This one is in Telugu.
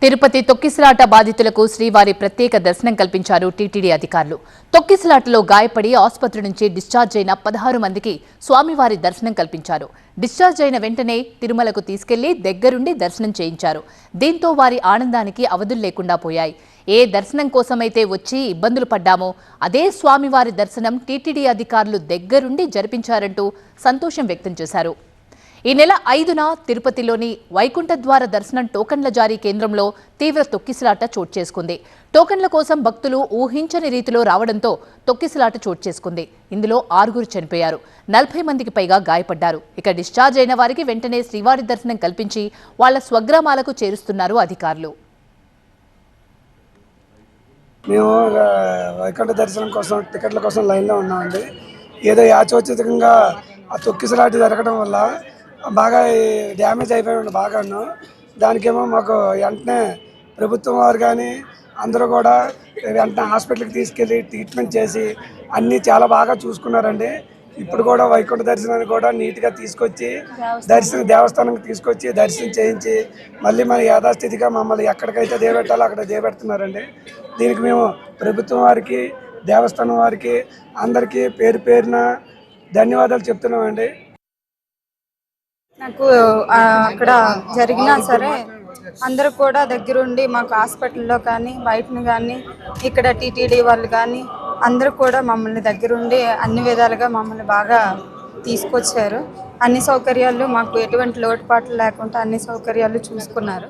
తిరుపతి తొక్కిసలాట బాధితులకు శ్రీవారి ప్రత్యేక దర్శనం కల్పించారు టీటీడీ అధికారులు. తొక్కిసలాటలో గాయపడి ఆసుపత్రి నుంచి డిశ్చార్జ్ అయిన 16 మందికి స్వామివారి దర్శనం కల్పించారు. డిశ్చార్జ్ అయిన వెంటనే తిరుమలకు తీసుకెళ్లి దగ్గరుండి దర్శనం చేయించారు. దీంతో వారి ఆనందానికి అవధులు లేకుండా పోయాయి. ఏ దర్శనం కోసమైతే వచ్చి ఇబ్బందులు పడ్డామో అదే స్వామివారి దర్శనం టీటీడీ అధికారులు దగ్గరుండి జరిపించారంటూ సంతోషం వ్యక్తం చేశారు. ఈ నెల 5న తిరుపతిలోని వైకుంఠ ద్వార దర్శనం టోకన్ల జారీ కేంద్రంలో తీవ్ర తొక్కిసలాట చోటు చేసుకుంది. టోకన్ల కోసం భక్తులు ఊహించని రీతిలో రావడంతో తొక్కిసలాట చోటు చేసుకుంది. ఇందులో 6 చనిపోయారు, 40 మందికి పైగా గాయపడ్డారు. ఇక డిశ్చార్జ్ అయిన వారికి వెంటనే శ్రీవారి దర్శనం కల్పించి వాళ్ల స్వగ్రామాలకు చేరుస్తున్నారు అధికారులు. మేము వైకుంఠ దర్శనం కోసం టికెట్ల కోసం లైన్లో ఉన్నామండి. ఏదో యాచోచితంగా ఆ తొక్కిసలాట జరగడం వల్ల బాగా డ్యామేజ్ అయిపోయాడు బాగాను. దానికేమో మాకు వెంటనే ప్రభుత్వం వారు కానీ అందరూ కూడా వెంటనే హాస్పిటల్కి తీసుకెళ్ళి ట్రీట్మెంట్ చేసి అన్నీ చాలా బాగా చూసుకున్నారండి. ఇప్పుడు కూడా వైకుంఠ దర్శనాన్ని కూడా నీట్గా తీసుకొచ్చి దేవస్థానానికి తీసుకొచ్చి దర్శనం చేయించి మళ్ళీ మన యథాస్థితిగా మమ్మల్ని ఎక్కడికైతే దేవెట్టాలో అక్కడ దేవెడుతున్నారండి. దీనికి మేము ప్రభుత్వం వారికి దేవస్థానం వారికి అందరికీ పేరు పేరున ధన్యవాదాలు చెప్తున్నామండి. నాకు అక్కడ జరిగినా సరే అందరూ కూడా దగ్గరుండి మాకు హాస్పిటల్లో కానీ బయటను కానీ ఇక్కడ టీటీడీ వాళ్ళు కానీ అందరూ కూడా మమ్మల్ని దగ్గరుండి అన్ని విధాలుగా మమ్మల్ని బాగా తీసుకొచ్చారు. అన్ని సౌకర్యాలు మాకు ఎటువంటి లోటుపాట్లు లేకుండా అన్ని సౌకర్యాలు చూసుకున్నారు.